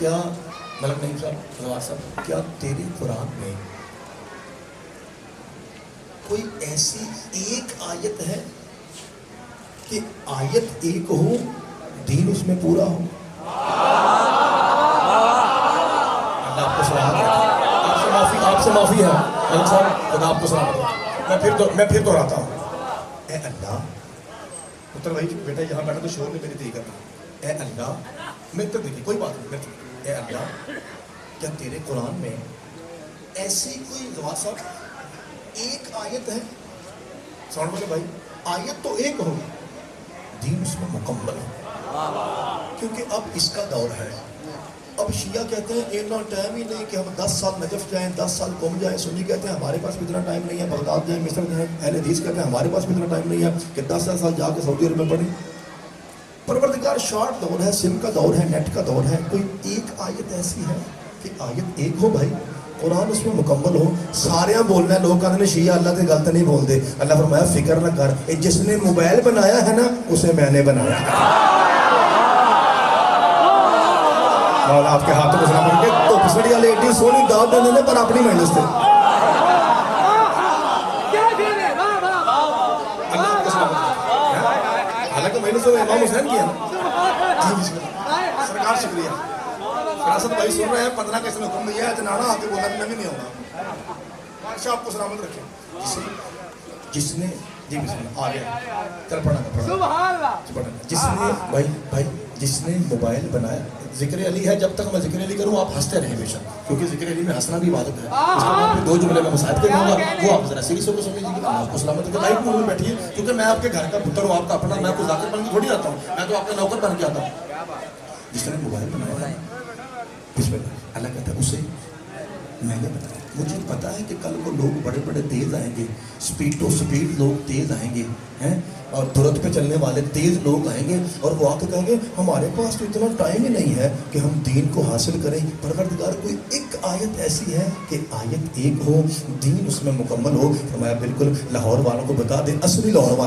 کیا ملک نعیم صاحب رواز صاحب کیا تیری قرآن میں کوئی ایسی ایک آیت ہے کہ آیت ایک ہو دین اس میں پورا ہو؟ اللہ آپ کو سلامت ہے، آپ سے معافی ہے ملک صاحب، خدا آپ کو سلامت ہے۔ میں پھر دہراتا ہوں، اے اللہ پتر بھائی بیٹا یہاں بیٹھا تو شور نے میری دی کرنا، اے اللہ میں تو دیکھیے کوئی بات نہیں، اے اللہ کیا تیرے قرآن میں ایسی کوئی غوا صاحب ایک آیت ہے، ساؤنڈ والے بھائی آیت تو ایک ہو دین اس میں مکمل ہے؟ کیونکہ اب اس کا دور ہے، اب شیعہ کہتے ہیں اتنا ٹائم ہی نہیں کہ ہم 10 سال نجف جائیں 10 سال قم جائیں، سنی کہتے ہیں ہمارے پاس بھی اتنا ٹائم نہیں ہے، بغداد جائیں مصر جائیں، اہل حدیث کہتے ہیں ہمارے پاس بھی اتنا ٹائم نہیں ہے کہ 10 سال جا کے سعودی عرب میں پڑھیں۔ پروردگار شارٹ دور ہے، سم کا دور ہے، نیٹ کا دور ہے، کوئی ایک آیت ایسی ہے کہ آیت ایک ہو بھائی، قرآن اس میں مکمل ہو، سارے بولنا ہے، لوگ کہتے ہیں شیعہ اللہ سے غلط نہیں بول دے، اللہ فرمایا فکر نہ کر، جس نے موبائل بنایا ہے نا اسے میں نے بنایا۔ مولا آپ کے ہاتھوں کو سلام کر کے تو پسڑی والے ایڈی سونی دعوت دینے نے پر اپنی محنت سے اللہ آپ کو سلام کر حالانکہ محنت سے امام حسین کیا نا جی بسم اللہ سرکار شکریہ فراست بھائی سن رہے ہیں 15 کیسے نے حکم دیا ہے جنانا آگے بولا کہ میں بھی نہیں ہوگا بادشاہ آپ کو سلامت رکھے جس نے جی بسم اللہ آ گیا چل پڑھنا جس نے بھائی جس نے موبائل بنایا ذکر علی ہے، جب تک میں ذکر علی کروں آپ ہنستے رہیں ہمیشہ، کیونکہ ذکر علی میں ہنسنا بھی عبادت ہے۔ اس کے بعد پھر 2 جملے میں مساعد کر دوں گا، وہ آپ ذرا سیریس ہو کے سن لیجیے گا، آپ کو سلامت ہے لائف میں بیٹھیے، کیونکہ میں آپ کے گھر کا پتر ہوں، آپ کا اپنا، میں کوئی ذاکر بن کے تھوڑی آتا ہوں، میں تو آپ کا نوکر بن کے آتا ہوں۔ جس نے موبائل بنایا ہے بسم اللہ اللہ کہتا ہے اسے میں نے بتایا، مجھے پتا ہے کہ کل کو لوگ بڑے بڑے تیز آئیں گے، سپیڈ لوگ تیز آئیں گے ہیں، اور دھرت پہ چلنے والے تیز لوگ آئیں گے، اور وہ آ کے کہیں گے ہمارے پاس تو اتنا ٹائم ہی نہیں ہے کہ ہم دین کو حاصل کریں۔ پروردگار کوئی ایک آیت ایسی ہے کہ آیت ایک ہو دین اس میں مکمل ہو؟ فرمایا بالکل، لاہور والوں کو بتا دے، اصلی لاہور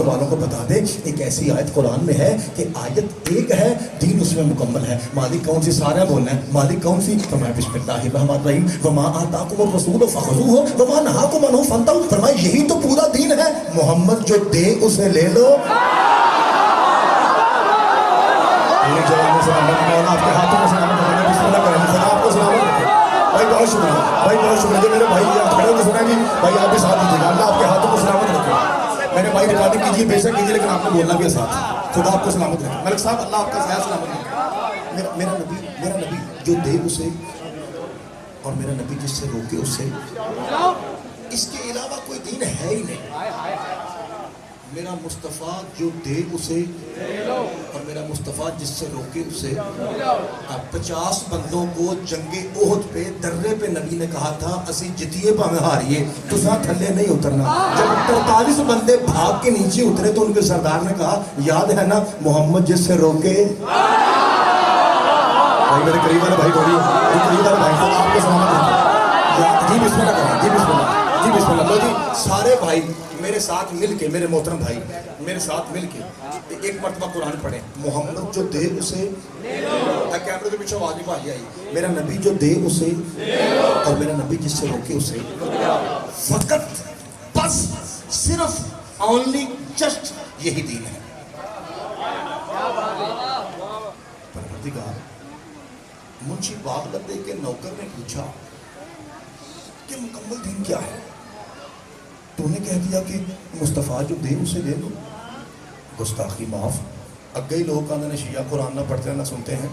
والوں کو بتا دے ایک ایسی آیت قرآن میں ہے کہ آیت ایک ہے دین اس میں مکمل ہے۔ مالک کون سی؟ سارے بولنا ہے، مالک کون سی؟ فرمایا بسم اللہ الرحمن الرحیم وما آتاکم الرسول فخذوہ وما نہاکم عنہ فانتہوا، فرمایا یہی تو پورا دین ہے، محمد جو دے اسے لے لو۔ ایک جواب میں سلام مولا آپ کے ہاتھوں میں سلام کریں، بسم اللہ کریں، خدا آپ کو سلامت رکھے۔ بھائی بہت شکریہ، جو میرے بھائی کھڑے ہو کے سنا جی، بھائی آپ بھی ساتھ دیجیے گا، اللہ آپ کے ہاتھوں کو سلامت رکھے۔ میرے بھائی ریکارڈنگ کیجیے، بے شک کیجیے، لیکن آپ نے بولنا بھی ہے ساتھ، خدا آپ کو سلامت رکھے۔ ملک صاحب اللہ آپ کا صحت سلامت رکھے۔ میرا نبی جو دے اسے، اور میرا نبی جس سے روکے اسے، اس کے علاوہ کوئی دین ہے ہی نہیں۔ میرا مصطفیٰ جو دے اسے، اور میرا مصطفیٰ جس سے روکے اسے۔ 50 بندوں کو جنگ احد پہ درے پہ نبی نے کہا تھا اسی جتیے پہ ہاریے تساں تھلے نہیں اترنا، جب 43 بندے بھاگ کے نیچے اترے تو ان کے سردار نے کہا یاد ہے نا محمد جس سے روکے۔ بھائی میرے قریب والے بھائی تھوڑی قریب والے بھائی آپ کو سلامت رکھیں، جی بسم اللہ کریں، جی بسم اللہ، جی بسم اللہ۔ تو جی سارے بھائی میرے ساتھ مل کے، میرے محترم بھائی میرے ساتھ مل کے ایک مرتبہ قرآن پڑھیں، محمد جو دے اسے، کیمرے کے پیچھے آواز بھی آئی، میرا نبی جو دے اسے، اور میرا نبی جس سے روکے اسے، فقط بس صرف اونلی جسٹ یہی دین ہے۔ پروردگار منشی باغلدے کے نوکر نے پوچھا کہ مکمل دین کیا ہے؟ تو نے کہہ دیا کہ مصطفیٰ جو دے اسے لے لو، گستاخی معاف۔ اگے ہی لوگ کہتے ہیں شیعہ قرآن نہ پڑھتے ہیں نہ سنتے ہیں،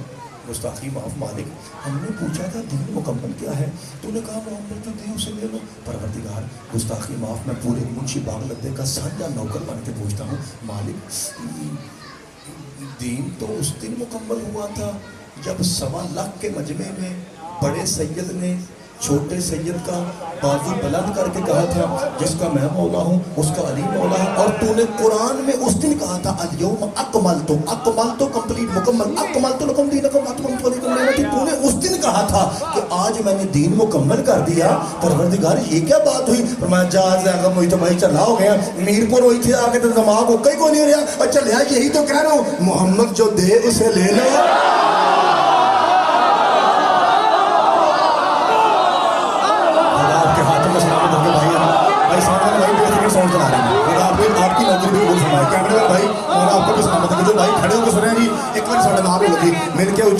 گستاخی معاف مالک، ہم نے پوچھا تھا دین مکمل کیا ہے، تو نے کہا محمد جو دے اسے لے لو۔ پروردگار گستاخی معاف، میں پورے منشی باغلدے کا سانجا نوکر بن کے پوچھتا ہوں مالک، دین تو اس دن مکمل ہوا تھا جب 1.25 لاکھ کے مجمع میں بڑے سید نے چھوٹے سید کا بازو بلند کر کے کہا تھا جس کا میں مولا ہوں اس کا علی مولا ہے، اور تو نے قرآن میں اس دن کہا تھا الیوم اکملت کمپلیٹ مکمل اکملت لکم دینکم اتممت علیکم نعمتی، تو نے اس دن کہا تھا کہ آج میں نے دین مکمل کر دیا۔ پروردگار یہ کیا بات ہوئی؟ فرمایا جہاز اعظم ہوئی تو بھائی چلا ہو گیا، میر پور ہوئی تھی آگے تو دماغ ہو کئی کو نہیں رہا، اچھا لیا یہی تو کہہ رہا ہوں محمد جو دے اسے لے لو۔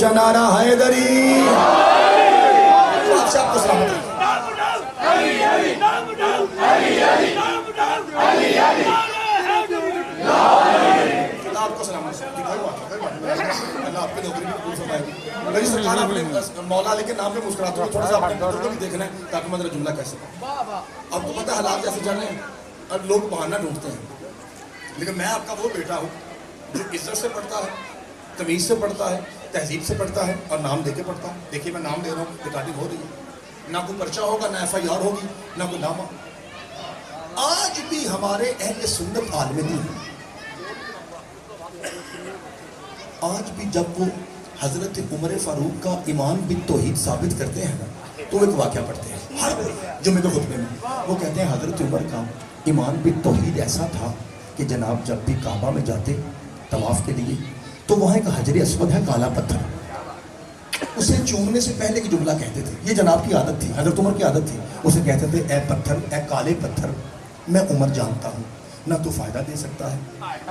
اونچا نعرہ حیدری. آپ کو سلامت رکھیں. آپ کو سلامت رکھیں. اللہ آپ کی نوکری بھی قبول فرمائے. میری سرکار اپنے مولا علی کے نام پہ مسکراتے ہوئے تھوڑا سا اپنے بزرگوں کو بھی دیکھنا ہے تاکہ میں میرا جملہ کہہ سکوں. اب تو پتہ ہے حالات کیسے چل رہے ہیں. اب لوگ بہانہ ڈھونڈتے ہیں، لیکن میں آپ کا وہ بیٹا ہوں جو عزت سے پڑھتا ہے، تمیز سے پڑھتا ہے، تہذیب سے پڑھتا ہے اور نام دے کے پڑھتا ہے. دیکھیے میں نام دے رہا ہوں، ریکارڈنگ ہو رہی ہے. نہ کوئی پرچہ ہوگا، نہ ایف آئی آر ہوگی، نہ کوئی نامہ. آج بھی ہمارے اہل سنت عالم دین آج بھی جب وہ حضرت عمر فاروق کا ایمان بالتوحید ثابت کرتے ہیں نا تو وہ ایک واقعہ پڑھتے ہیں ہر جمعے کے خطبے میں. وہ کہتے ہیں حضرت عمر کا ایمان بالتوحید ایسا تھا کہ جناب جب بھی کعبہ میں جاتے طواف کے لیے تو وہاں ایک حجر اسود ہے، کالا پتھر، اسے چومنے سے پہلے کی جملہ کہتے تھے. یہ جناب کی عادت تھی، حضرت عمر کی عادت تھی. اسے کہتے تھے اے پتھر، اے کالے پتھر، میں عمر جانتا ہوں نہ تو فائدہ دے سکتا ہے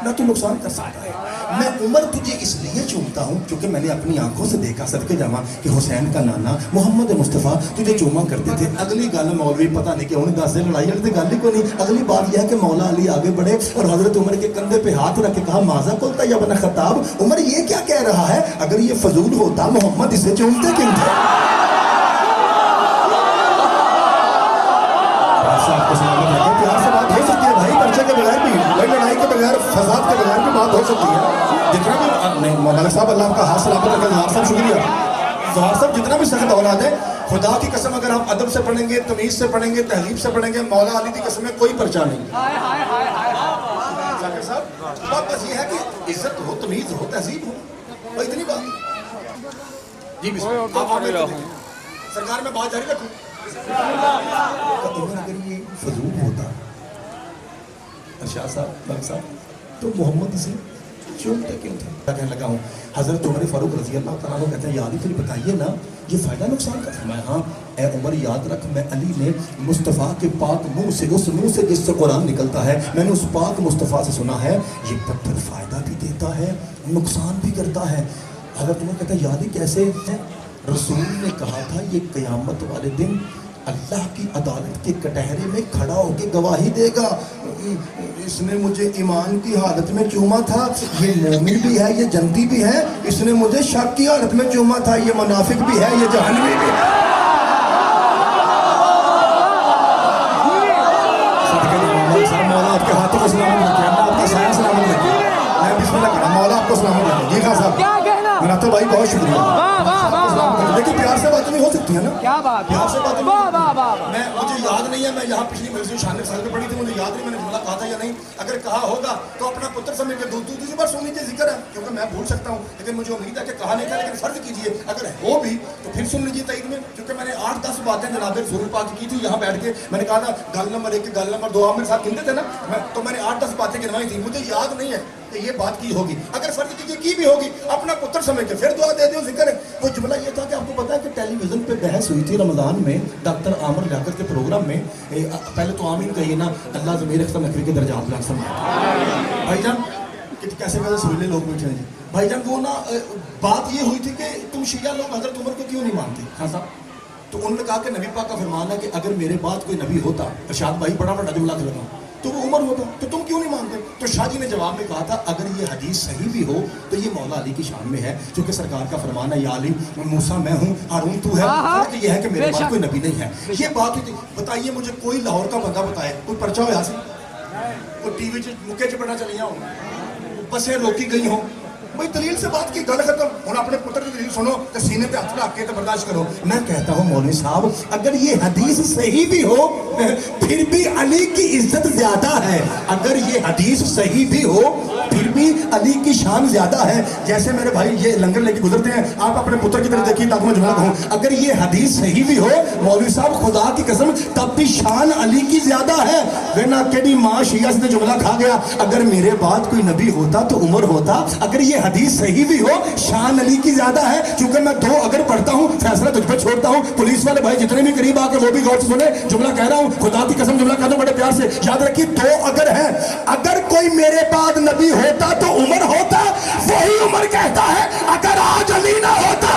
نہ تو نقصان کر سکتا ہے. میں عمر تجھے اس لیے چومتا ہوں کیونکہ میں نے اپنی آنکھوں سے دیکھا صدقے جمع کہ حسین کا نانا محمد مصطفیٰ تجھے چوما کرتے تھے. اگلی گل مولوی پتہ نہیں کہ انہیں 10 سے لڑائی لڑتے گل ہی کو نہیں. اگلی بات یہ ہے کہ مولا علی آگے بڑھے اور حضرت عمر کے کندھے پہ ہاتھ رکھ کے کہا ماذا قلت یا ابن خطاب، عمر یہ کیا کہہ رہا ہے؟ اگر یہ فضول ہوتا محمد اسے چومتے کیوں تھے؟ آپ کو سلامت ہے. پیار سے بات ہو سکتی ہے بھائی، پرچے کے بغیر بھی، بھائی لڑائی کے بغیر، فساد کے بغیر بھی بات ہو سکتی ہے. جتنا بھی نہیں مولانا صاحب اللہ کا ہاتھ سلامت رکھے. زہار صاحب شکریہ. زہار صاحب جتنا بھی سخت اولاد ہے، خدا کی قسم اگر ہم ادب سے پڑھیں گے، تمیز سے پڑھیں گے، تہذیب سے پڑھیں گے، مولا علی کی قسم میں کوئی پرچہ نہیں. ذاکر صاحب بات بس یہ ہے کہ عزت ہو، تمیز ہو، تہذیب ہو، بس اتنی بات. جی بسم اللہ. سرکار میں بات جاری رکھوں. اگر یہ فضول ہوتا ارشاد صاحب ملک صاحب تو محمد اسے چومتے کیوں تھے؟ کہنے لگا ہوں حضرت عمر فاروق رضی اللہ تعالیٰ عنہ کہتے ہیں یاد ہی پھر بتائیے نا یہ فائدہ نقصان کا. فرمایا ہاں اے عمر یاد رکھ، میں علی نے مصطفیٰ کے پاک منہ سے، اس منہ سے جس سے قرآن نکلتا ہے، میں نے اس پاک مصطفیٰ سے سنا ہے یہ پتھر فائدہ بھی دیتا ہے نقصان بھی کرتا ہے. حضرت عمر کہتا ہے یاد ہی کیسے؟ رسول نے کہا تھا یہ قیامت والے دن اللہ کی عدالت کے کٹہرے میں کھڑا ہو کے گواہی دے گا، اس نے مجھے ایمان کی حالت میں چوما تھا، یہ مومن بھی ہے، یہ جنتی بھی ہے. اس نے مجھے شک کی حالت میں چوما تھا، یہ منافق بھی ہے، یہ جہنمی بھی ہے. مولا آپ کے ہاتھوں کو سلامت رکھے، اللہ آپ کا سایہ سلامت رکھے. میں بسم اللہ کرا. مولا آپ کو سلامت رکھے. جی خان صاحب مناتا بھائی بہت شکریہ. لیکن پیار سے باتیں نہیں ہو سکتی ہیں نا. کیا بات پیار سے باتیں میں مجھے یاد نہیں ہے، میں یہاں پچھلی مجلس شان سال میں پڑھی تھی، مجھے یاد نہیں میں نے جملہ کہا تھا یا نہیں. اگر کہا ہوگا تو اپنا پتر سمجھ کے دوسری بار سن لیجیے، ذکر ہے کیونکہ میں بھول سکتا ہوں، لیکن مجھے امید ہے کہ کہا نہیں تھا. لیکن فرض کیجیے اگر ہو بھی تو پھر سن لیجیے تائید میں، کیونکہ میں نے 8-10 باتیں جناب رسول پاک کی تھی یہاں بیٹھ کے. میں نے کہا تھا گل نمبر 1 گل نمبر 2 آپ میرے ساتھ گنتے تھے نا، تو میں نے 8-10 باتیں گنوائی تھی. مجھے یاد نہیں ہے کہ یہ بات کی ہوگی. اگر فرض کیجیے کی بھی ہوگی اپنا پتر سمجھ کے پھر دعا دے دیں، ذکر ہے. وہ جملہ یہ تھا کہ آپ کو پتا ہے کہ ٹیلی ویژن پہ بحث ہوئی تھی رمضان میں ڈاکٹر عامر لیاقت کے پروگرام میں. پہلے تو آمین کہیے نا، اللہ ضمیر اختر نقوی کے درجات بلند فرمائے. بھائی جان کیسے کیسے سویلے لوگ بیٹھے ہیں جی. بھائی جان وہ نا بات یہ ہوئی تھی کہ تم شیعہ لوگ حضرت عمر کو کیوں نہیں مانتے؟ ہاں صاحب تو انہوں نے کہا کہ نبی پاک کا فرمان ہے کہ اگر میرے بعد کوئی نبی ہوتا، ارشاد بھائی بڑا بڑا جملہ لگا، تو وہ عمر ہوتا، تو تم کیوں نہیں مانتے؟ تو شاہ جی نے جواب میں کہا تھا اگر یہ حدیث صحیح بھی ہو تو یہ مولا علی کی شان میں ہے، کیونکہ سرکار کا فرمان ہے یا علی موسیٰ میں ہوں ہارون تو ہے. فرق یہ ہے کہ میرے بعد کوئی نبی نہیں ہے. یہ بات ہوئی تھی. بتائیے مجھے کوئی لاہور کا بندہ بتائے کوئی پرچہ ہو یہاں سے، کوئی ٹی وی مکے چ پڑھنا چلیاں ہوں، بسیں روکی گئی ہوں. بھائی دلیل سے بات کی گل ختم. ہوں اپنے پتر کی دلیل سنو تو سینے پہ ہاتھ رکھ کے تو برداشت کرو. میں کہتا ہوں مولوی صاحب اگر یہ حدیث صحیح بھی ہو پھر بھی علی کی عزت زیادہ ہے. اگر یہ حدیث صحیح بھی ہو پھر بھی علی کی شان زیادہ ہے. جیسے میرے بھائی یہ لنگر لے کے گزرتے ہیں، آپ اپنے پتر کی طرف دیکھیے تاکہ میں جملہ کہوں. اگر یہ حدیث صحیح بھی ہو مولوی صاحب خدا کی قسم تب بھی شان علی کی زیادہ ہے. ورنہ کیڑی ماں شیعہ سے جملہ کھا گیا اگر میرے بعد کوئی نبی ہوتا تو عمر ہوتا. اگر یہ حدیث صحیح بھی ہو شان علی کی زیادہ ہے. کیونکہ میں 2 اگر پڑھتا ہوں فیصلہ تجھ پہ چھوڑتا ہوں. پولیس والے بھائی جتنے بھی قریب آ کے وہ بھی غور سے سنے جملہ کہہ رہا ہوں. خدا کی قسم جملہ کہہ دو بڑے پیار سے. یاد رکھیے 2 اگر ہیں. اگر کوئی میرے بعد نبی ہوتا تو عمر ہوتا. وہی عمر کہتا ہے اگر آج علی نہ ہوتا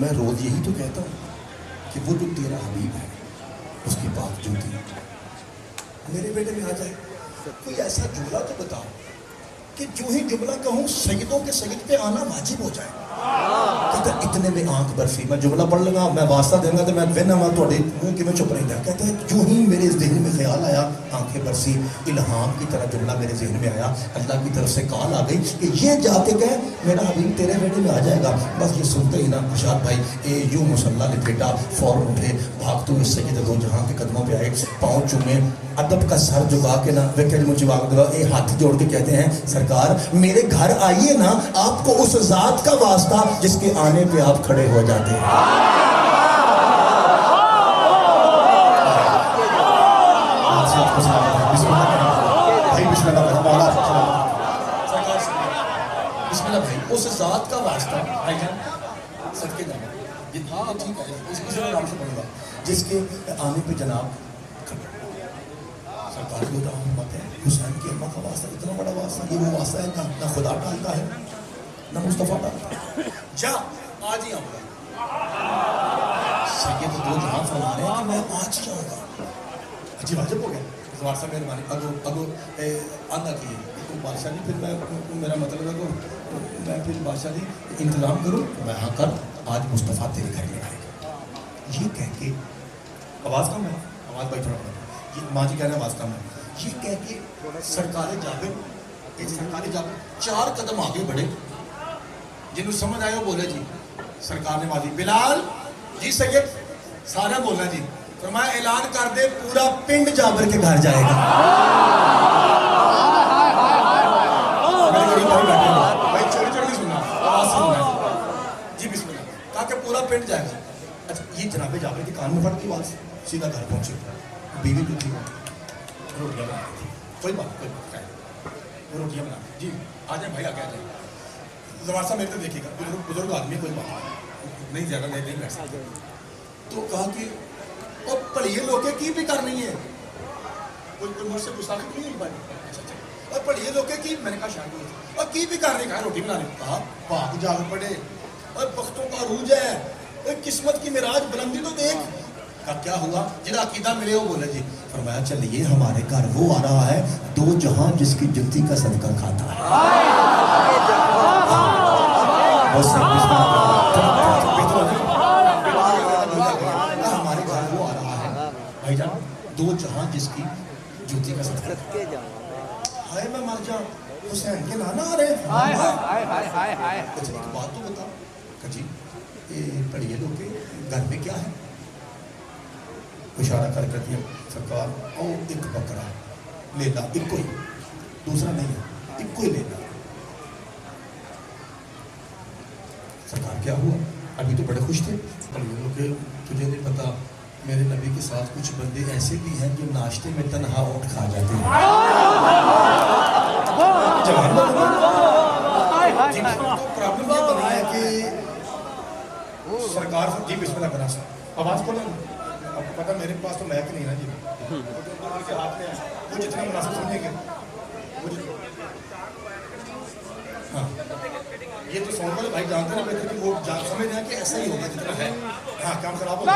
میں روز یہی تو کہتا ہوں کہ وہ جو تیرا حبیب ہے اس کی پاک جوتی میرے بیٹے میں آ جائے. کوئی ایسا جملہ تو بتاؤ کہ جو ہی جملہ کہوں سیدوں کے سید پہ آنا واجب ہو جائے. کہتا ہے اتنے میں آنکھ برفی. میں جملہ پڑھ لوں گا, میں واسطہ دوں گا تو میں وینا میں تھوڑے منہ کی میں چپ رہی تھا. کہتا ہے جو ہی میرے ذہن میں خیال آیا آنکھیں برسی, الہام کی طرح جملہ میرے ذہن میں آیا, اللہ کی طرف سے کال آ گئی کہ یہ جا کے کہے میرا حبیب تیرے بیٹے میں آ جائے گا. بس یہ سنتے ہی نا ارشاد بھائی یوں مصلی لپیٹا, فوراً اٹھے, بھاگتے ہوئے سید دو جہاں کے قدموں پہ آئے, پاؤں چومے, ادب کا سر جھکا کے نا ویکھے مجھے ہاتھ جوڑ کے کہتے ہیں سرکار میرے گھر آئیے نا, آپ کو اس ذات کا واسطہ جس کے آنے پہ آپ کھڑے ہو جاتے ہیں. بسم اللہ بھائی, اس ذات کا واسطہ بھائی جان صدقے جانا, ہاں ٹھیک ہے اس نام سے پڑھوں گا, جس کے آنے پہ جناب سرکار کو رحمت ہے. حسین کی اماں کا واسطہ اتنا بڑا واسطہ, یہ وہ واسطہ ہے نہ خدا ڈالتا ہے نہ مصطفیٰ ڈالتا ہے. جا آج ہی آؤں گا. سید دو جہاں فرما رہے ہیں کہ میں آج جاؤں گا. عجیب عجب ہو گیا. واسطہ مہربانی اگو آدھا کیے تو بادشاہ جی, پھر میں میرا مطلب ہے کہ میں پھر بادشاہ جی انتظام کروں. میں ہاں کر, آج مصطفیٰ تیرے گھر میں آئے گا. یہ کہہ کے آواز کم ہے, آواز بھائی تھوڑا بڑا, یہ ماں جی کہنا آواز کم ہے. یہ کہہ کے سرکار جابر چار قدم آگے بڑھے. جنہوں سمجھ آئے وہ بولے جی سرکار نے واضح بلال جی سید سارا بولنا جی. فرمایا اعلان کر دے پورا پنڈ جابر کے گھر جائے گا. بھائی چوری چوری نہیں سننا, آواز سننا جی. بسم اللہ. کہا کہ پورا پنڈ جائے گا. اچھا یہ جناب جابر کے کان میں پھڑ کی آواز, سیدھا گھر پہنچے. بیوی جو تھی روٹیاں بنا رہی تھی. کوئی بات وہ روٹیاں بنا جی. آ جائیں بھائی, آگے آ جائیں. زبان صاحب میرے تو دیکھیے گا, بزرگ آدمی, کوئی بات نہیں زیادہ نہیں بیٹھ سکتے. تو کہا کہ اور پڑھیے لوکے کی بھی کرنی ہے, کوئی مجھ سے گستاخی نہیں ہوئی بھائی. اچھا اچھا, اور پڑھیے لوکے کی, میں نے کہا شاید اور کی بھی کرنی. کہا روٹی بنا رہی. کہا پاک جاگ پڑے اور بختوں کا عروج ہے, قسمت کی معراج بلندی تو دیکھ. کہا کیا ہوا, جنہیں عقیدہ ملے وہ بولے جی. فرمایا چلیے ہمارے گھر وہ آ رہا ہے دو جہاں جس کی جتی کا صدقہ کھاتا ہے. ہمارے گھر وہ آ رہا ہے بھائی جان دو جہاں جس کی جوتی کا صدقہ. ہائے میں مر جاؤں, حسین کے نانا آ رہے ہیں. ایک بات تو بتا کہ جی پڑھیے لوگ گھر میں کیا ہے. اشارہ کر دیا سرکار او ایک بکرا لے لا, ایک کوئی دوسرا نہیں ہے, ایک کوئی لے لا. سرکار کیا ہوا, ابھی تو بڑے خوش تھے. کہ تجھے نہیں پتا میرے نبی کے ساتھ کچھ بندے ایسے بھی ہیں جو ناشتے میں تنہا اونٹ کھا جاتے ہیں. پرابلم یہ بنی ہے کہ سرکار جی بسم اللہ کرا سا آواز کو نہیں, آپ کو پتا میرے پاس تو میک نہیں نا جی, کے ہاتھ میں وہ جتنا مناسب سمجھیں گے. ہاں یہ تو سون والے بھائی جانتے ہیں بہتر کہ وہ سمجھ رہے ہیں کہ ایسا ہی ہوگا جتنا ہے. ہاں کام خراب ہوگا.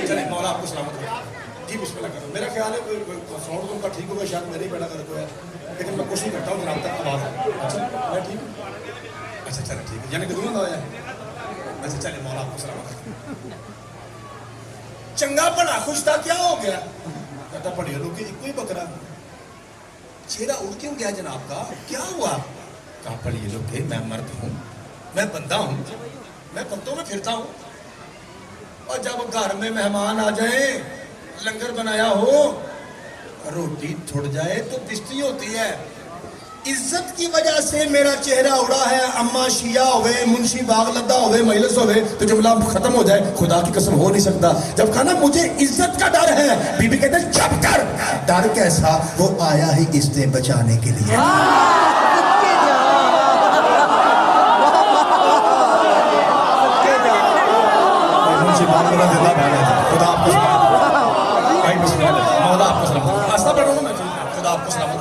چلے مولا آپ کو سلامت کرے جی. بسم اللہ کرو. میرا خیال ہے ساؤنڈ ان کا ٹھیک ہوگا, شاید میرے ہی بیٹا غلط ہوا ہے, لیکن میں کوشش کرتا ہوں جناب تک آواز. اچھا میں ٹھیک ہوں. اچھا چلے ٹھیک ہے, یعنی کہ دونوں آیا. اچھا چلے مولا آپ کو سلامت کرے. چنگا بڑا خوش تھا, کیا ہو گیا. کہتا پڑھیے لوگ ایک کوئی بکرا. چہرہ اڑ کیوں گیا جناب کا, کیا ہوا. کہا پڑھیے لوگ میں مرد ہوں, میں بندہ ہوں, میں پتوں میں پھرتا ہوں, اور جب گھر میں مہمان آ جائیں, لنگر بنایا ہو, روٹی تھوڑ جائے تو بستی ہوتی ہے. عزت کی وجہ سے میرا چہرہ اڑا ہے. اما شیعہ ہوئے, منشی باغ لدہ ہوئے, مجلس ہوئے تو جملہ ختم ہو جائے. خدا کی قسم ہو نہیں سکتا. جب کہا نا مجھے عزت کا ڈر ہے, بی بی کہتے ہیں چپ کر. ڈر کیسا, وہ آیا ہی اس نے بچانے کے لیے. منشی باغ لدہ خدا آپ کو سلامت. مولا آپ کو سلامت. خدا آپ کو سلامت.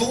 2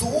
2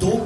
2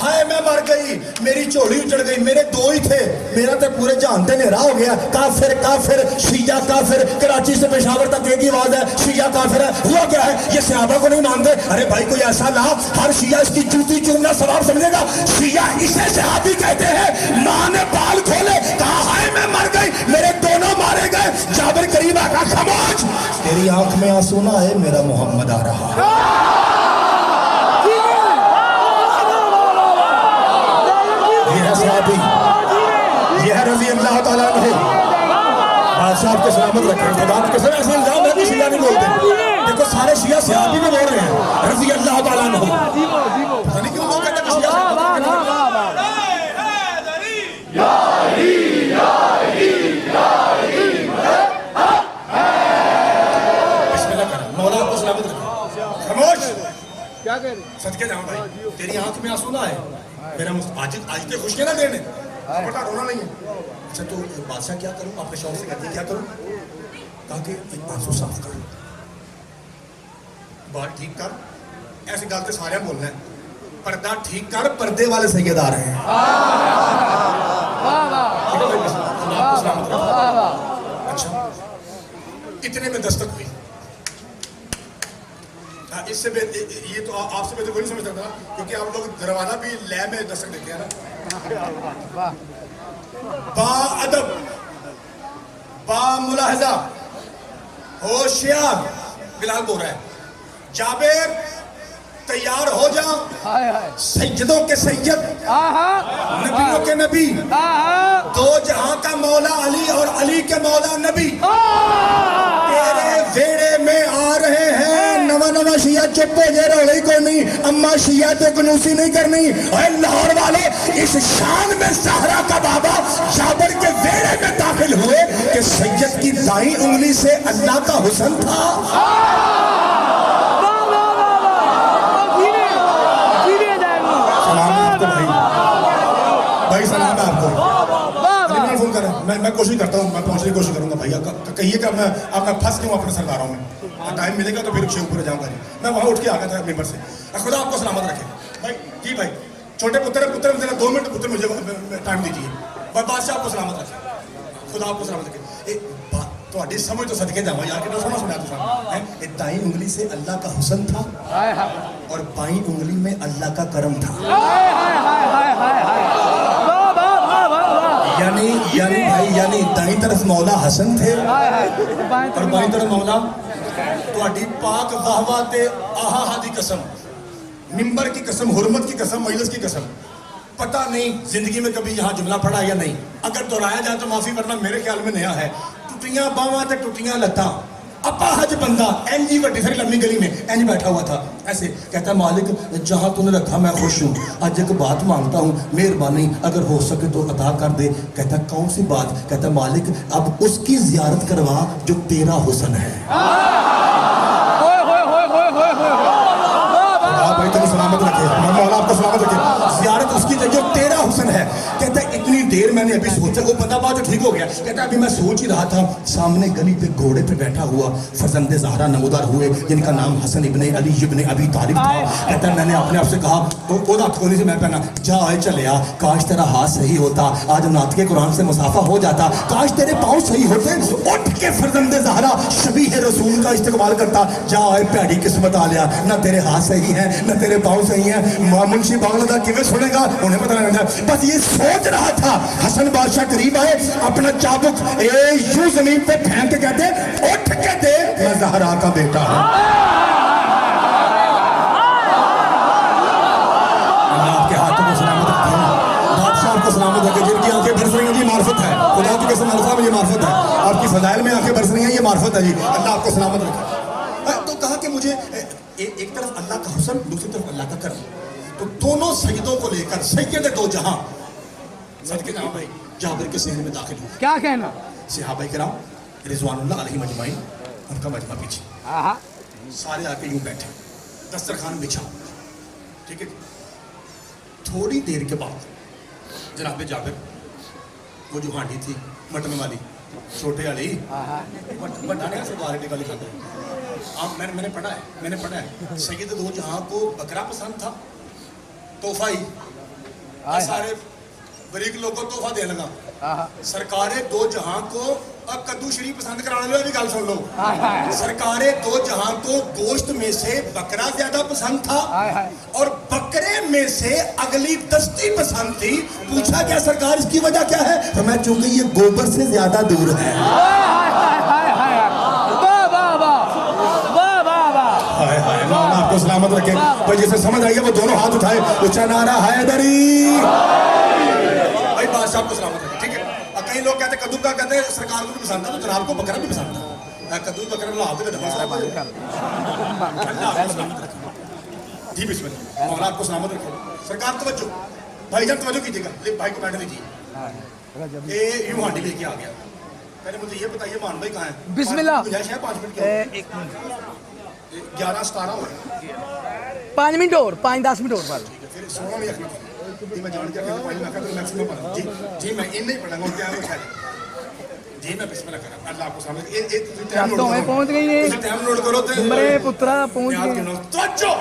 ہائے میں مر گئی, میری چوڑی اچڑ گئی, میرے دو ہی تھے, میرا تو پورے جہان تے نیرا ہو گیا. کافر کافر شیعہ کافر, کراچی سے پشاور تک ایک ہی آواز ہے, شیعہ کافر ہے. ہوا کیا ہے, یہ صحابہ کو نہیں مانتے. ارے بھائی کوئی ایسا لا, ہر شیعہ اس کی جوتی چومنا ثواب سمجھے گا. شیعہ اسے صحابی کہتے ہیں. ماں نے بال کھولے, کہا ہائے میں مر گئی, میرے دونوں مارے گئے. جابر قریب آ کہا خاموش, تیری آنکھ میں آنسو نہ ہے, میرا محمد آ رہا ہے. یہ ہے رضی اللہ تعالیٰ عنہ. بادشاہ آپ کو سلامت رکھیں. خدا کے قسم ایسا الزام ہے کہ شیعہ نہیں بولتے. دیکھو سارے شیعہ صحابی میں بول رہے ہیں رضی اللہ تعالیٰ عنہ. پتہ نہیں کیوں لوگ کہتے ہیں کہ شیعہ بسم اللہ کریں. مولا آپ کو سلامت رکھیں. خاموش, کیا کہہ رہے صدقے جاؤں بھائی, تیری آنکھ میں آنسو نہ ہے, میرا آج تے خوشیاں نہ دینے, بڑا رونا نہیں ہے. اچھا تو بادشاہ کیا کروں, اپنے شوق سے کہتے کیا کروں, کہا کہ آنسو صاف کر, بات ٹھیک کر. ایسی گل تو سارے بولنا ہے, پردہ ٹھیک کر, پردے والے سید آ رہے ہیں. اچھا اتنے میں دستک ہوئی. اس سے یہ تو آپ سے میں تو کوئی نہیں سمجھ سکتا, کیونکہ آپ لوگ دروازہ بھی لے میں دستک دیتے ہیں نا. با ادب, با ملاحظہ, ہوشیار. بلال بول رہا ہے, جابر تیار ہو جا, سیدوں کے سید, نبیوں کے نبی, دو جہاں کا مولا علی اور علی کے مولا نبی تیرے ویڑے میں آ رہے ہیں. نواں شیعہ چپ ہو جائے, روڑی کو نہیں, اما شیعہ تو کنوسی نہیں کرنی. اے لاہور والے, اس شان میں زہرا کا بابا جابر کے ویڑے میں داخل ہوئے کہ سید کی دائیں انگلی سے اللہ کا حسن تھا. بھائی سلام ہے آپ کو. فون کریں, میں کوشش کرتا ہوں, میں پہنچنے کی کوشش کروں گا. بھائی کہیے کہ اب میں پھنس کیوں اپنے سرداروں میں. ٹائم ملے گا تو پھر شیخ پورے جاؤں گا. میں وہاں اٹھ کے آ گیا تھا ممبر سے. خدا آپ کو سلامت رکھے. بھائی جی بھائی, چھوٹے پتر مجھے 2 منٹ پتر مجھے ٹائم دیجیے. اور بادشاہ آپ کو سلامت رکھے. خدا آپ کو سلامت رکھے. تھوڑی سمجھ تو صدقے جاؤں یار, کتنا سونا سنا تو دائیں انگلی سے اللہ کا حسن تھا اور بائیں انگلی میں اللہ کا کرم تھا. یعنی دائیں طرف مولا حسن تھے اور بائیں طرف مولا. تھوڑی پاک واہ واہ تے آہا ہا دی قسم, ممبر کی قسم, حرمت کی قسم, مجلس کی قسم. پتہ نہیں زندگی میں کبھی یہاں جملہ پڑھا یا نہیں, اگر دہرایا جائے تو معافی, ورنہ میرے خیال میں نیا ہے. ٹوٹیاں باواں تے ٹوٹیاں لتاں, اپا حج بندہ این جی وڈی ساری لمبی گلی میں این بیٹھا ہوا تھا. ایسے کہتا ہے مالک جہاں تو نے رکھا میں خوش ہوں, آج ایک بات مانگتا ہوں, مہربانی اگر ہو سکے تو عطا کر دے. کہتا ہے کون سی بات. کہتا ہے مالک اب اس کی زیارت کروا جو تیرا حسن ہے. بھائی تمہیں سلامت رکھے, مولا آپ کو سلامت رکھے. زیارت اس کی جو تیرا حسن ہے. کہتا ہے اتنی دیر میں نے ابھی سوچا, وہ بندہ بات ٹھیک ہو گیا. کہتا ہے ابھی میں سوچ ہی رہا تھا, سامنے گلی پہ گھوڑے پہ بیٹھا ہوا فرزند زہرا نمودار ہوئے جن کا نام حسن ابن علی ابن ابی طالب تھا. کہتا ہے میں نے اپنے آپ سے کہا, وہ رات کھولی سے میں پہنا, جا آئے چلیا, کاش تیرا ہاتھ صحیح ہوتا, آج نعت کے قرآن سے مسافہ ہو جاتا, کاش تیرے پاؤں صحیح ہوتے, اٹھ کے فرزند زہرا شبیہ رسول کا استقبال کرتا. جا آئے پیڑی قسمت آ لیا, نہ تیرے ہاتھ صحیح ہیں نہ تیرے پاؤں صحیح ہیں. منشی بانگلہ دا کیویں سنے گا, انہیں پتہ نہیں لگا. بس یہ سوچ رہا تھا. حسن بادشاہ قریب آئے, اپنا چابک یوں زمین پہ پھینک کے کہتے اٹھ کے دے, میں زہرا کا بیٹا ہوں. اللہ آپ کے ہاتھوں کو سلامت رکھتے ہیں. بادشاہ آپ کو سلامت رکھے. جن کی آنکھیں برس رہی ہیں یہ معرفت ہے. خدا کی قسم اللہ میں یہ معرفت ہے. آپ کی فضائل میں آنکھیں برس رہی ہیں یہ معرفت ہے. جی اللہ آپ کو سلامت رکھے. تو کہا کہ مجھے ایک طرف اللہ کا حسن, دوسری طرف اللہ کا کرم. تو دونوں سیدوں کو لے کر سید دو جہاں صدقے جاؤں بھائی جابر کے صحن میں داخل ہوئے. کیا کہنا. صحابہ کرام رضوان اللہ علیہ مجمعین, ان کا مجمع پیچھے, سارے آ کے یوں بیٹھے, دسترخوان بچھا. ٹھیک ہے. تھوڑی دیر کے بعد جناب جابر, وہ جو ہانڈی تھی مٹن والی, چھوٹے والی, بٹانے سے باہر والی کھاتے ہیں. میں نے پڑھا ہے سید دو جہاں کو بکرا پسند تھا, تحفہ ہی سارے بریک لوگوں کو تحفہ دے لگا آہا سرکار دو جہاں کو اب کدو شریف پسند کرانے لو بھی گل سن لو ہائے ہائے سرکار دو جہاں کو گوشت میں سے بکرا زیادہ پسند تھا ہائے ہائے اور بکرے میں سے اگلی دستی پسند تھی پوچھا کیا سرکار اس کی وجہ کیا ہے تو میں چونکہ یہ گوبر سے زیادہ دور ہے مولانا آپ کو سلامت رکھے تو جسے سمجھ آئیے وہ دونوں ہاتھ اٹھائے اونچا نعرہ حیدری بھائی بادشاہ آپ کو سلامت رکھے ٹھیک ہے اور کئی لوگ کہتے ہیں کدو کا کہتے ہیں سرکار کو بھی پسند تھا تو جناب کو بکرا بھی پسند تھا کدو بکرا اللہ آپ کے دفعہ صاحب جی بسم اللہ مولانا آپ کو سلامت رکھے سرکار توجہ بھائی جان توجہ کیجیے گا بھائی کو بیٹھنے دیجیے یہ یوں ہانڈی لے کے آ گیا پہلے مجھے یہ بتائیے مان بھائی کہاں ہے بسم اللہ 5 منٹ 11:17 ہو رہا ہے 5 منٹ اور 5-10 منٹ اور پڑھ پھر 16 نہیں رکھنا جی میں جان کے اپنے پانی میں کہا تو میکسیمم پڑھا جی جی میں ان نہیں پڑھنا گا کیا ہے خیر جی میں بسم اللہ کرا اللہ آپ کو سامنے ایک تو میں پہنچ گئی نے ٹائم نوٹ کرو تے مرے پترا پہنچ گئے توجہ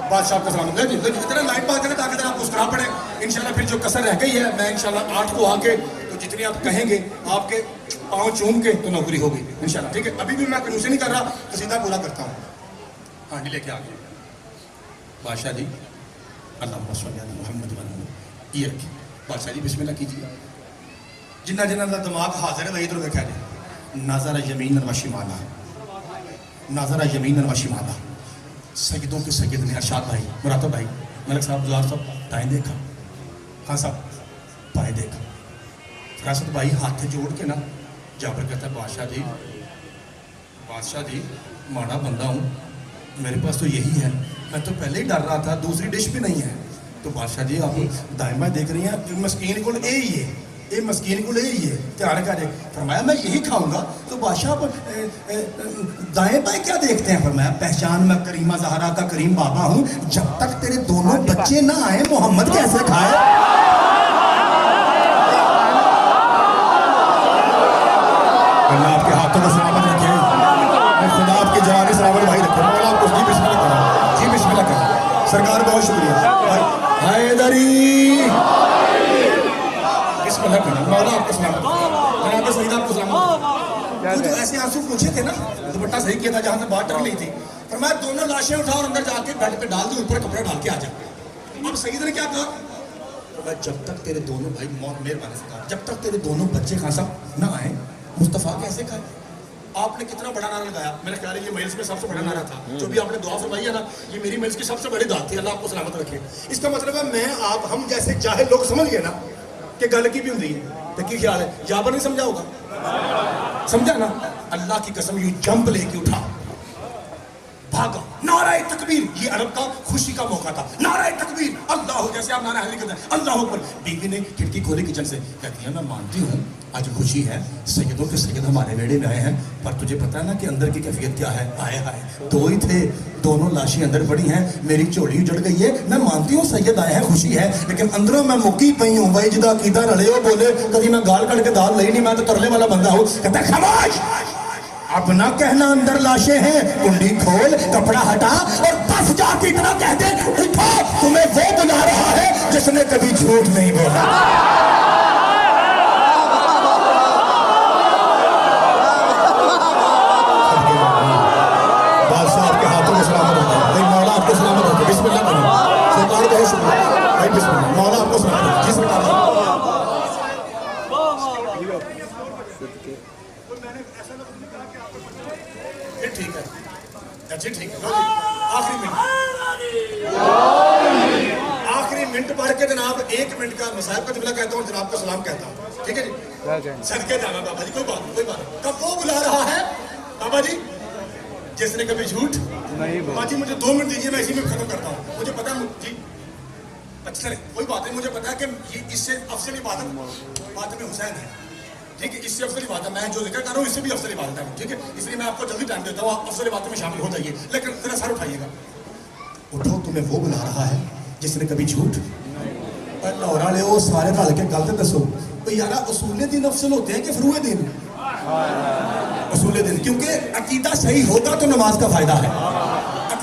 بادشاہ کو سلام جی اتنا لائن بات کریں تاکہ آپ مسکرا پڑے انشاءاللہ پھر جو کسر رہ گئی ہے میں انشاءاللہ 8 کو آ کے تو جتنی آپ کہیں گے آپ کے پاؤں چوم کے تو نوکری ہوگی انشاءاللہ ٹھیک ہے ابھی بھی میں کنوسے نہیں کر رہا قصیدہ پورا کرتا ہوں ہانڈی لے کے آ گیا بادشاہ جی اللہم صلی علی محمد یہ رکھیے بادشاہ جی بسم اللہ کیجیے جنہ جنہ دماغ حاضر ہے وہی ادھر دیکھا جائے نظر یمین و شمالا نظر یمین و شمالا سیدوں کے سید نے ارشاد بھائی مراتب بھائی ملک صاحب گزار صاحب دائیں دیکھا خان صاحب بائیں دیکھا فراست بھائی ہاتھ جوڑ کے نا جابر کہتا ہے بادشاہ جی ماڑا بندہ ہوں میرے پاس تو یہی ہے میں تو پہلے ہی ڈر رہا تھا دوسری ڈش بھی نہیں ہے تو بادشاہ جی آپ دائیں بائیں دیکھ رہی ہیں مسکین کو اے ہی ہے یہ مسکین کو لے ہی ہے تیار کر دے فرمایا میں یہی کھاؤں گا تو بادشاہ دائیں بائیں کیا دیکھتے ہیں فرمایا پہچان میں کریمہ زہرا کا کریم بابا ہوں جب تک تیرے دونوں بچے نہ آئے محمد کیسے کھائے اللہ آپ کے ہاتھوں کو سلامت رکھے خدا آپ کی جوانی سلامت بھائی رکھے مولا آپ کو جی بسم اللہ کرا جی بسم اللہ کرا سرکار بہت شکریہ حیدری مولا آپ کو سلامت جناب سعید آپ کو سلامت وہ جو ایسے آنسو پوچھے تھے نا دوپٹہ صحیح کیا تھا جہاں سے بات ٹک لی تھی فرمایا دونوں لاشیں اٹھا اور اندر جا کے بیڈ پہ ڈال دیں اوپر کپڑا ڈال کے آ جا اب سعید نے کیا کہا فرمایا جب تک تیرے دونوں بھائی موت مہربانی سے کہا جب تک تیرے دونوں بچے خان صاحب نہ آئے مصطفیٰ کیسے کھائے آپ نے کتنا بڑا نعرہ لگایا میرا خیال ہے یہ مجلس میں سب سے بڑا نعرہ تھا جو بھی آپ نے دعا فرمائی ہے نا یہ میری مجلس کی سب سے بڑی دعا تھی اللہ آپ کو سلامت رکھے اس کا مطلب ہے میں آپ ہم جیسے جاہل لوگ سمجھ گئے نا کہ گل کی بھی ہوں ہے تو کی خیال ہے جابر نہیں سمجھا ہوگا سمجھا نا اللہ کی قسم یوں جمپ لے کے اٹھا بھاگا نعرہ تکبیر یہ عرب کا خوشی کا موقع تھا نعرہ تکبیر اللہ جیسے آپ نعرہ حاضری کرتے ہیں اللہ اکبر بیوی نے کھڑکی کھولی کچن سے کہتی ہے میں مانتی ہوں آج خوشی ہے سیدوں کے سید ہمارے بیڑے میں آئے ہیں پر تجھے پتا ہے نا کہ اندر کی کیفیت کیا ہے آئے ہائے دو ہی تھے دونوں لاشیں اندر پڑی ہیں میری چوڑی اجڑ گئی ہے میں مانتی ہوں سید آئے ہیں خوشی ہے لیکن اندروں میں مکی پئی ہوں بھائی جدا عقیدہ رلے ہو بولے کبھی میں گال کٹ کے دال لئی نہیں میں تو ترلے والا بندہ ہوں کہتا ہے خاموش اب نہ کہنا اندر لاشیں ہیں کنڈی کھول کپڑا ہٹا اور بس جا کے اتنا کہہ دے اٹھو تمہیں وہ بلا رہا ہے جس نے کبھی جھوٹ نہیں بولا بادشاہ آپ کے ہاتھوں کو سلامت ہوتا ہے مولا آپ کو سلامت ہوتا ہے بسم اللہ کریں سرکار بہت شکریہ بھائی بسم اللہ مولا آپ کو سلامت ہوتا ہے جی سرکار ٹھیک ہے اچھا ٹھیک ہے آخری منٹ پڑھ کے جناب 1 منٹ کا مصاحب کا جملہ کہتا ہوں جناب کو سلام کہتا ہوں ٹھیک ہے جی صدقے جانا بابا جی کوئی بات کب وہ بلا رہا ہے بابا جی جس نے کبھی جھوٹ بابا جی مجھے 2 منٹ دیجیے میں اسی میں ختم کرتا ہوں مجھے پتا ہے جی اچھا کوئی بات نہیں مجھے پتا ہے کہ اس سے افضل عبادت میں حسین ہے ٹھیک ہے اس سے افضل عبادت میں جو ذکر کر رہا ہوں اس سے بھی افضل عبادت ہے ٹھیک ہے اس لیے میں آپ کو جلدی ٹائم دیتا ہوں آپ افضل عبادت میں شامل ہو جائیے لیکن ذرا سر اٹھائیے گا اٹھو تمہیں وہ بلا رہا ہے جس نے کبھی جھوٹ لاہور والے وہ سارے رل کے گل تو دسو یار اصول دین افضل ہوتے ہیں کہ فروع دین اصول دین کیونکہ عقیدہ صحیح ہوتا تو نماز کا فائدہ ہے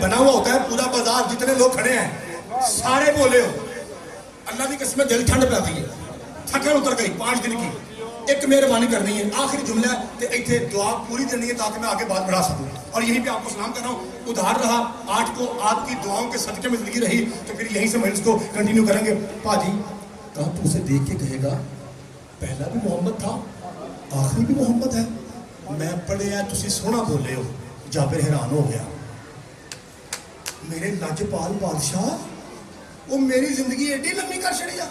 بنا ہوا ہوتا ہے پورا بازار, جتنے لوگ کھڑے ہیں سارے بولے ہو. اللہ کی قسم دل ٹھنڈ پہ آتی ہے, تھکن اتر گئی 5 دن کی. ایک مہربانی کرنی ہے, آخری جملہ ہے کہ ایتھے دعا پوری کرنی ہے تاکہ میں آگے بات بڑھا سکوں. اور یہیں پہ آپ کو سلام کر رہا ہوں. ادھار رہا 8 کو آپ کی دعاؤں کے صدقے میں زندگی رہی تو پھر یہیں سے مجلس کو کنٹینیو کریں گے. پاجی کہا تو اسے دیکھ کے کہے گا پہلا بھی محمد تھا آخری بھی محمد ہے. میں پڑھے ہیں تسی سونا بولے ہو. جابر حیران ہو گیا, میرے لاجپال بادشاہ وہ میری زندگی ایڈی لمبی کر چڑیا.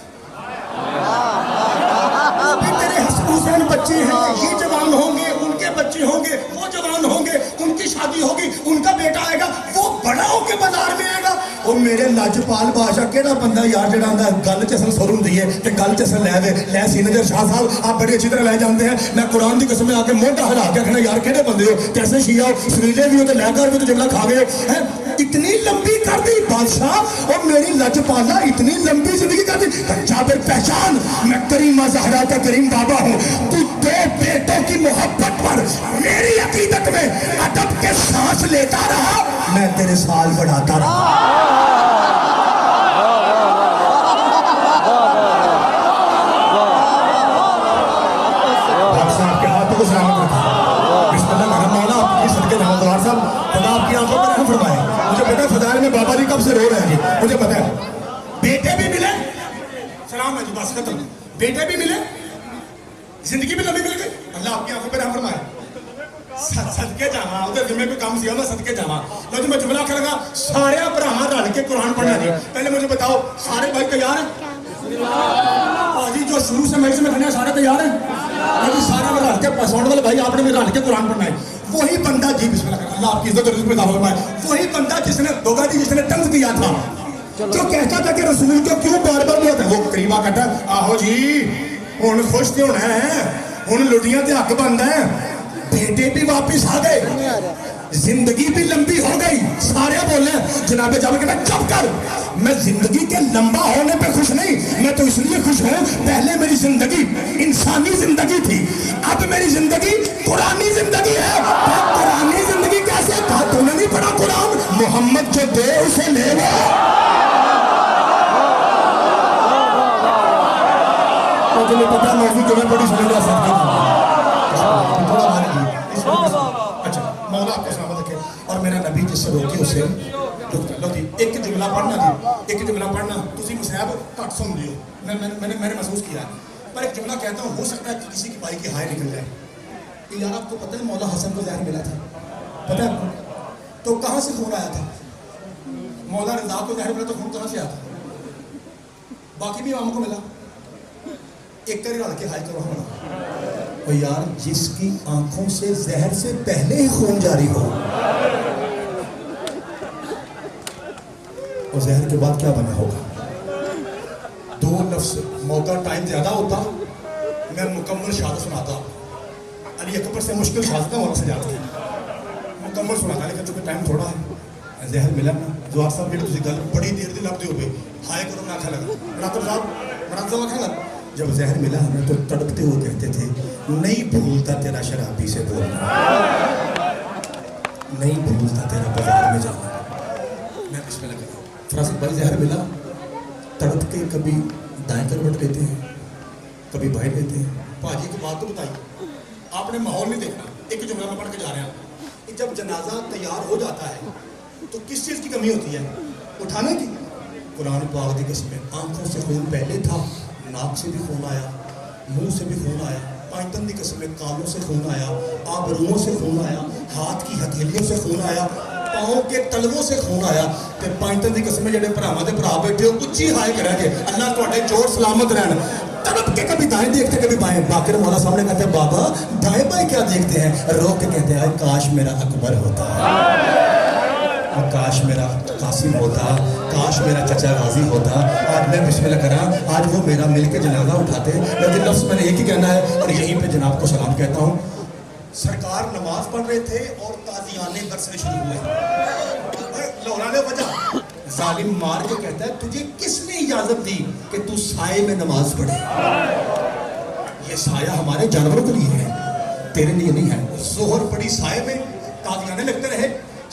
میرے حسن حسین بچے ہیں, یہ جوان ہوں گے, ان کے بچے ہوں گے, وہ جوان ہوں گے, ان کی شادی ہوگی, ان کا بیٹا آئے گا, وہ بڑا ہو کے بازار میں آئے گا. وہ میرے لاجپال بادشاہ کیڑا بندہ یار جڑا آندا گل چسن سر ہوندی ہے تے گل چسن لے دے لے سی نظر شاہ صاحب آپ بڑی اچھی طرح لے جانتے ہیں. میں قرآن دی قسم آ کے موٹا ہلا کے کہنا یار کیڑے بندے ہو, کیسے شیعہ ہو, سریلے بھی ہو تے لے کر بھی تو جملہ کھا گئے ہیں. اتنی لمبی کر دی بادشاہ, اور میری لاجپالا اتنی لمبی زندگی کر دی. جابر پہچان میں کریمہ زہرا کا کریم بابا ہوں. تو 2 بیٹوں کی محبت پر میری عقیدت میں ادب کے سانس لیتا رہا, میں تیرے سال بڑھاتا رہا. آپ کے ہاتھوں کو سلامت رکھا. بسم اللہ الرحمن الرحیم. آپ کی صدقے جہاں دوار صاحب خدا آپ کی آنکھوں پر رحم فرمائے. مجھے پتا ہے فضائل میں بابا جی کب سے رو رہے ہیں, مجھے پتا ہے. بیٹے بھی ملے, سلام ہے جی بس ختم. بیٹے بھی ملے, زندگی بھی لمبی مل گئی. اللہ آپ کی آنکھوں پر رحم فرمائے. صدقے جاواں ادھر ذمہ کوئی کام سی میں صدقے جاواں. میں جملہ کر گا سارے بھراواں رل کے قرآن پڑھنا جی. پہلے مجھے بتاؤ سارے بھائی تیار ہیں؟ جی جو شروع سے میں کھڑے ہیں سارے تیار ہیں؟ سارے رل کے پسوڑ والے بھائی آپ نے بھی رل کے قرآن پڑھنا ہے. وہی بندہ جی بسم اللہ کر, اللہ آپ کی عزت اور رزق میں اضافہ فرمائے. وہی بندہ جس نے دوگا جی جس نے طنز کیا تھا, جو کہتا تھا کہ رسول کو کیوں بار بار بلاتا ہے, وہ قریبا کہتا ہے آہو جی ہن خوش تے ہونا ہے, ہن لٹیاں تے حق بندا ہے. بیٹے بھی واپس آ گئے, زندگی بھی لمبی ہو گئی. سارے بولے جناب جابر کہتا چپ کر, میں زندگی کے لمبا ہونے پہ خوش نہیں, میں تو اس لیے خوش ہوں پہلے میری زندگی انسانی زندگی تھی, اب میری زندگی قرآنی زندگی ہے. قرآنی زندگی کیسے, کہا تو نے نہیں پڑھا قرآن, محمد جو دے اسے لے لے. مجھے پتا موضوع جو میں بڑی سمجھ رہا سکتی اچھا مولا آپ کو سلامت رکھے. اور میرا نبی جس سے روکی اسے لو جی ایک جملہ پڑھنا جی, ایک جملہ پڑھنا. تسی مصیب کٹ سن لیو, میں نے محسوس کیا ہے, پر ایک جملہ کہتا ہوں, ہو سکتا ہے کہ کسی کی بھائی کی ہائے نکل جائے. یار آپ کو پتہ ہے مولا حسن کو زہر ملا تھا, پتہ ہے آپ کو, تو کہاں سے خون آیا تھا؟ مولا رضا کو زہر ملا تو خون کہاں سے آیا تھا؟ باقی بھی امام کو ملا, ایک کری رل کے ہائے کرو ہمارا. اور یار جس کی آنکھوں سے زہر سے پہلے ہی خون جاری ہو, اور زہر کے بعد کیا بنا ہوگا؟ 2 لفظ موقع ٹائم زیادہ ہوتا میں مکمل شہادت سناتا. علی اکبر سے مشکل شہادت مولا سجاد کی مکمل سناتا, لیکن چونکہ ٹائم تھوڑا ہے. زہر ملا نا جوار صاحب میری تسی گل بڑی دیر دی لبدے ہو گئے, ہائے کرو میں آکھا لگا مراتب صاحب آکھا لگا. جب زہر ملا ہمیں تو تڑپتے ہوئے کہتے تھے نہیں بھولتا تیرا شرابی سے بولنا, نہیں بھولتا تیرا بازار میں جانا. میں بسم اللہ کرتا ہوں. فراست بھائی زہر ملا, تڑپ کے کبھی دائیں کروٹ لیتے ہیں کبھی بائیں لیتے ہیں. پاجی کو بات تو بتائی, آپ نے ماحول نہیں دیکھنا. ایک جملہ میں پڑھ کے جا رہے ہیں, جب جنازہ تیار ہو جاتا ہے تو کس چیز کی کمی ہوتی ہے؟ اٹھانے کی. قرآن پاک کی قسم آنکھوں سے خون پہلے تھا, ناک سے بھی خون آیا, منہ سے بھی خون آیا, پائنتن کی قسم کانوں سے خون آیا, آبروؤں سے خون آیا, ہاتھ کی ہتھیلیوں سے خون آیا, پاؤں کے تلووں سے خون آیا. تے پائنتن کی قسم جڑے بھراواں دے بھرا بیٹھے ہو اچھی ہائے کریں گے, اللہ تواڈے جوڑ سلامت رہن. تڑپ کے کبھی دائیں دیکھتے کبھی بائیں. باقر مولا سامنے کہتے ہیں بابا دائیں بائیں کیا دیکھتے ہیں, رو کے کہتے ہیں کاش میرا اکبر ہوتا, کاش میرا قاسم ہوتا, کاش میرا چچا غازی ہوتا. آج میں بسم اللہ کرا, آج وہ میرا مل کے جنازہ اٹھاتے. لیکن لفظ میں نے ایک ہی کہنا ہے اور یہیں پہ جناب کو سلام کہتا ہوں. سرکار نماز پڑھ رہے تھے اور تازیانے برسنے شروع ہوئے. لولا نے وجہ ظالم مار کے کہتا ہے تجھے کس نے اجازت دی کہ تو سائے میں نماز پڑھے؟ یہ سایہ ہمارے جانوروں کے لیے ہے, تیرے لیے نہیں ہے. ظہر پڑی سائے میں, تازیانے لگتے رہے,